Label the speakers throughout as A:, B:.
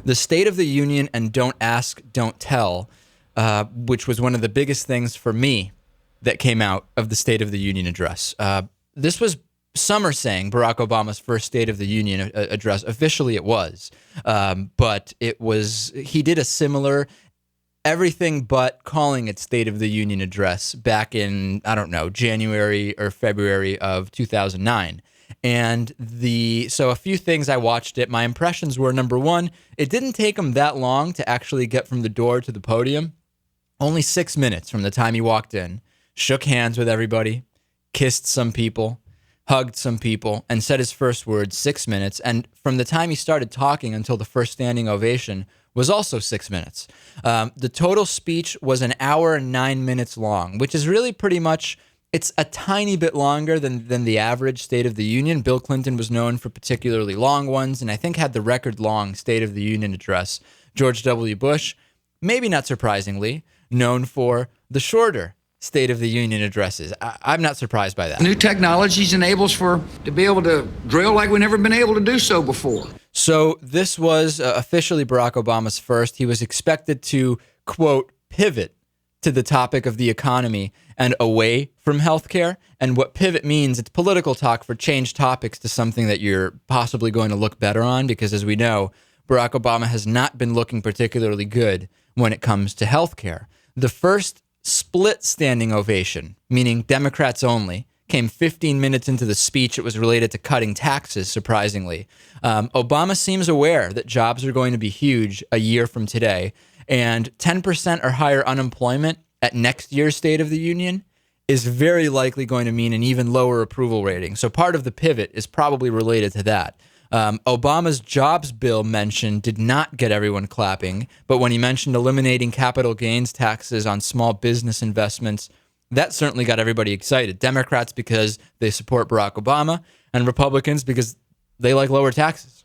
A: The State of the Union and Don't Ask, Don't Tell, which was one of the biggest things for me that came out of the State of the Union address. This was, some are saying, Barack Obama's first State of the Union address. Officially, it was. But it was, he did a similar, everything but calling it State of the Union address back in, I don't know, January or February of 2009. And so a few things, I watched it. My impressions were, number one, it didn't take him that long to actually get from the door to the podium. Only 6 minutes from the time he walked in, shook hands with everybody, kissed some people, hugged some people, and said his first words, 6 minutes. And from the time he started talking until the first standing ovation was also 6 minutes. The total speech was an hour and 9 minutes long, which is really pretty much, it's a tiny bit longer than the average State of the Union. Bill Clinton was known for particularly long ones, and I think had the record long State of the Union address. George W. Bush, maybe not surprisingly, known for the shorter State of the Union addresses. I'm not surprised by that.
B: New technologies enables to be able to drill like we've never been able to do so before.
A: So this was officially Barack Obama's first. He was expected to, quote, pivot to the topic of the economy and away from healthcare. And what pivot means, it's political talk for change topics to something that you're possibly going to look better on, because as we know, Barack Obama has not been looking particularly good when it comes to healthcare. The first split standing ovation, meaning Democrats only, came 15 minutes into the speech. It was related to cutting taxes, surprisingly. Obama seems aware that jobs are going to be huge a year from today, and 10% or higher unemployment at next year's State of the Union is very likely going to mean an even lower approval rating. So part of the pivot is probably related to that. Obama's jobs bill mention did not get everyone clapping, but when he mentioned eliminating capital gains taxes on small business investments, that certainly got everybody excited. Democrats because they support Barack Obama, and Republicans because they like lower taxes.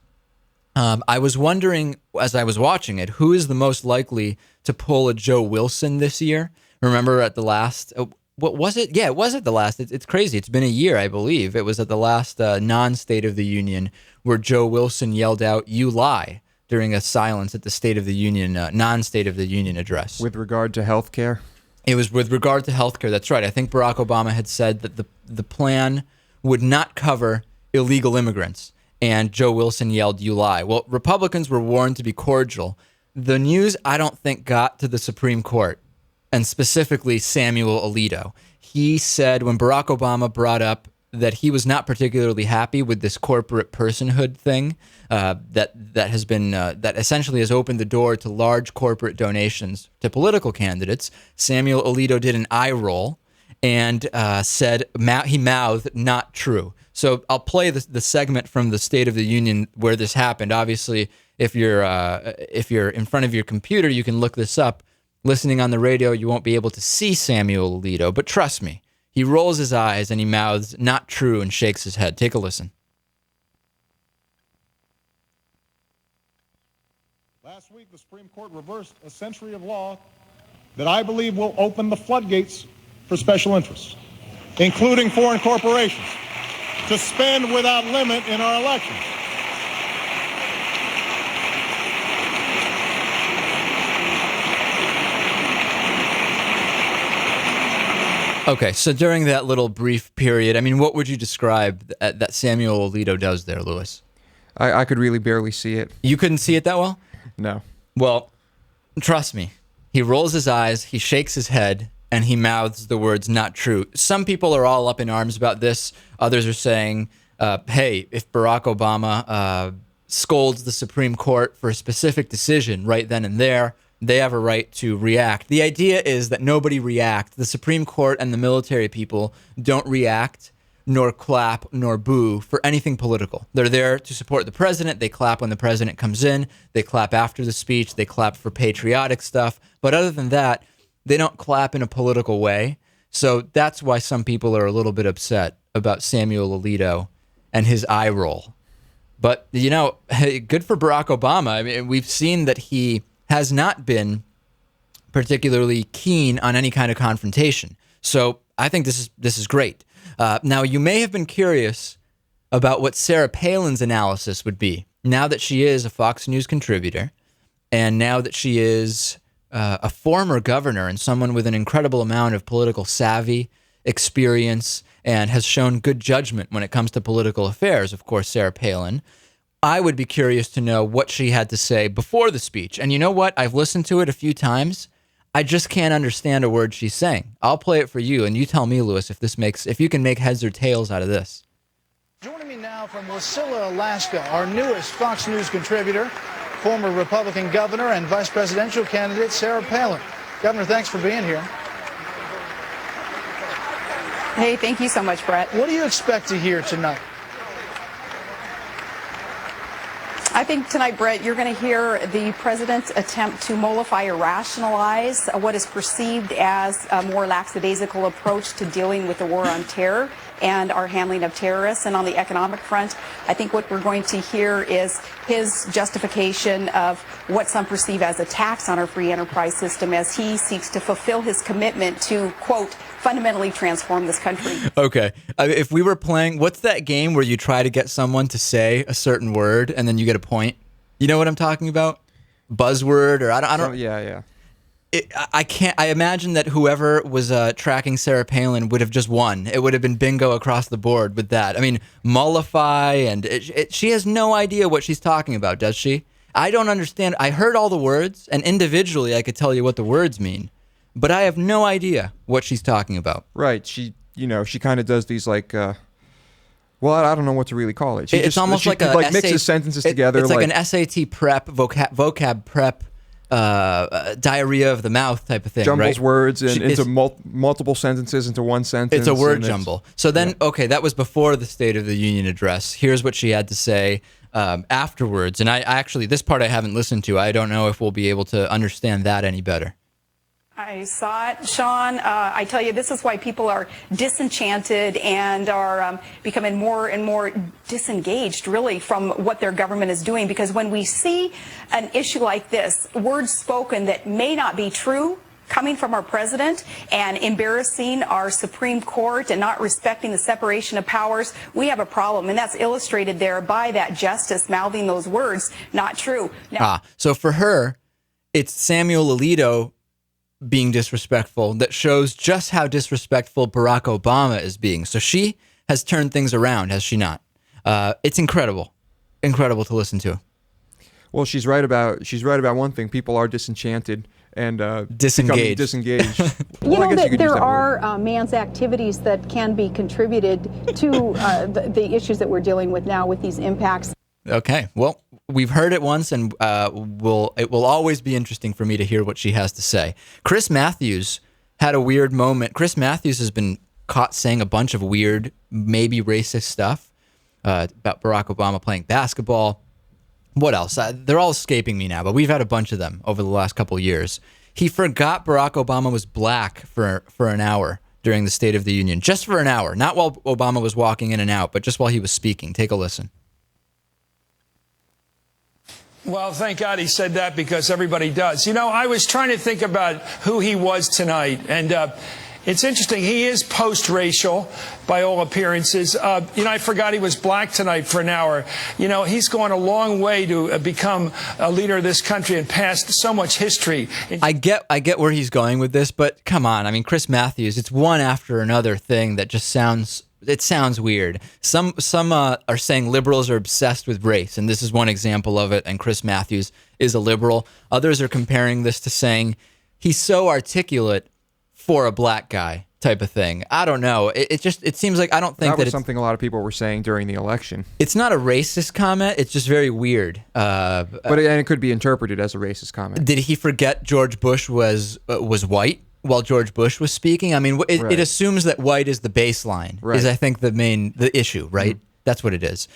A: I was wondering, as I was watching it, who is the most likely to pull a Joe Wilson this year? Remember at the last... What was it? Yeah, it was at the last. It's crazy. It's been a year, I believe. It was at the last non-State of the Union where Joe Wilson yelled out, "You lie," during a silence at the State of the Union, non-State of the Union address.
C: With regard to health care?
A: It was with regard to health care. That's right. I think Barack Obama had said that the plan would not cover illegal immigrants. And Joe Wilson yelled, "You lie." Well, Republicans were warned to be cordial. The news, I don't think, got to the Supreme Court, and specifically Samuel Alito. He said when Barack Obama brought up that he was not particularly happy with this corporate personhood thing that has been that essentially has opened the door to large corporate donations to political candidates, Samuel Alito did an eye roll and said he mouthed, "Not true." So I'll play the segment from the State of the Union where this happened. Obviously, if you're in front of your computer, you can look this up. Listening on the radio, you won't be able to see Samuel Alito, but trust me, he rolls his eyes and he mouths, "Not true," and shakes his head. Take a listen.
D: Last week, the Supreme Court reversed a century of law that I believe will open the floodgates for special interests, including foreign corporations, to spend without limit in our elections.
A: Okay, so during that little brief period, I mean, what would you describe that Samuel Alito does there, Lewis?
C: I could really barely see it.
A: You couldn't see it that well?
C: No.
A: Well, trust me. He rolls his eyes, he shakes his head, and he mouths the words, "Not true." Some people are all up in arms about this. Others are saying, hey, if Barack Obama scolds the Supreme Court for a specific decision right then and there, they have a right to react. The idea is that nobody react. The Supreme Court and the military people don't react, nor clap, nor boo for anything political. They're there to support the president. They clap when the president comes in. They clap after the speech. They clap for patriotic stuff. But other than that, they don't clap in a political way. So that's why some people are a little bit upset about Samuel Alito and his eye roll. But, you know, good for Barack Obama. I mean, we've seen that he has not been particularly keen on any kind of confrontation. So I think this is great. Now, you may have been curious about what Sarah Palin's analysis would be now that she is a Fox News contributor. And now that she is a former governor and someone with an incredible amount of political savvy, experience, and has shown good judgment when it comes to political affairs, of course, Sarah Palin, I would be curious to know what she had to say before the speech. And you know what? I've listened to it a few times. I just can't understand a word she's saying. I'll play it for you, and you tell me, Lewis, if you can make heads or tails out of this.
E: Joining me now from Wasilla, Alaska, our newest Fox News contributor, former Republican governor and vice presidential candidate Sarah Palin. Governor, thanks for being here.
F: Hey, thank you so much, Brett.
E: What do you expect to hear tonight?
F: I think tonight, Brett, you're going to hear the president's attempt to mollify or rationalize what is perceived as a more lackadaisical approach to dealing with the war on terror and our handling of terrorists. And on the economic front, I think what we're going to hear is his justification of what some perceive as a tax on our free enterprise system as he seeks to fulfill his commitment to, quote, fundamentally transform this country.
A: Okay. If we were playing, what's that game where you try to get someone to say a certain word and then you get a point? You know what I'm talking about? Buzzword or I don't.
C: Yeah.
A: I imagine that whoever was tracking Sarah Palin would have just won. It would have been bingo across the board with that. I mean, mollify, and she has no idea what she's talking about, does she? I don't understand. I heard all the words, and individually I could tell you what the words mean, but I have no idea what she's talking about.
C: Right. She kind of does these like, well, I don't know what to really call it.
A: It's almost like a
C: mixes sentences together.
A: It's like an SAT prep, vocab prep, diarrhea of the mouth type of thing,
C: jumbles
A: right?
C: words into multiple sentences into one sentence.
A: It's a word jumble. So then, okay, that was before the State of the Union address. Here's what she had to say afterwards. And I actually, this part I haven't listened to. I don't know if we'll be able to understand that any better.
F: I saw it, Sean. I tell you, this is why people are disenchanted and are becoming more and more disengaged, really, from what their government is doing. Because when we see an issue like this, words spoken that may not be true, coming from our president and embarrassing our Supreme Court and not respecting the separation of powers, we have a problem. And that's illustrated there by that justice mouthing those words, not true. Now,
A: so for her, it's Samuel Alito being disrespectful that shows just how disrespectful Barack Obama is being. So she has turned things around, has she not? It's incredible to listen to.
C: Well, she's right about one thing. People are disenchanted and
A: disengaged.
C: Well,
G: you know that there are man's activities that can be contributed to the issues that we're dealing with now with these impacts.
A: Okay, well, we've heard it once, and it will always be interesting for me to hear what she has to say. Chris Matthews had a weird moment. Chris Matthews has been caught saying a bunch of weird, maybe racist stuff about Barack Obama playing basketball. What else? They're all escaping me now, but we've had a bunch of them over the last couple of years. He forgot Barack Obama was black for an hour during the State of the Union, just for an hour, not while Obama was walking in and out, but just while he was speaking. Take a listen.
H: Well, thank God he said that, because everybody does. You know, I was trying to think about who he was tonight, and it's interesting. He is post-racial by all appearances. I forgot he was black tonight for an hour. You know, he's gone a long way to become a leader of this country and passed so much history.
A: I get where he's going with this, but come on. I mean, Chris Matthews, it's one after another thing that just sounds weird. Some are saying liberals are obsessed with race, and this is one example of it, and Chris Matthews is a liberal. Others are comparing this to saying he's so articulate for a black guy type of thing. I don't know. It seems like I don't think
C: that was something a lot of people were saying during the election.
A: It's not a racist comment. It's just very weird.
C: But it could be interpreted as a racist comment.
A: Did he forget George Bush was white while George Bush was speaking? I mean, it assumes that white is the baseline, is I think the issue, right? That's what it is.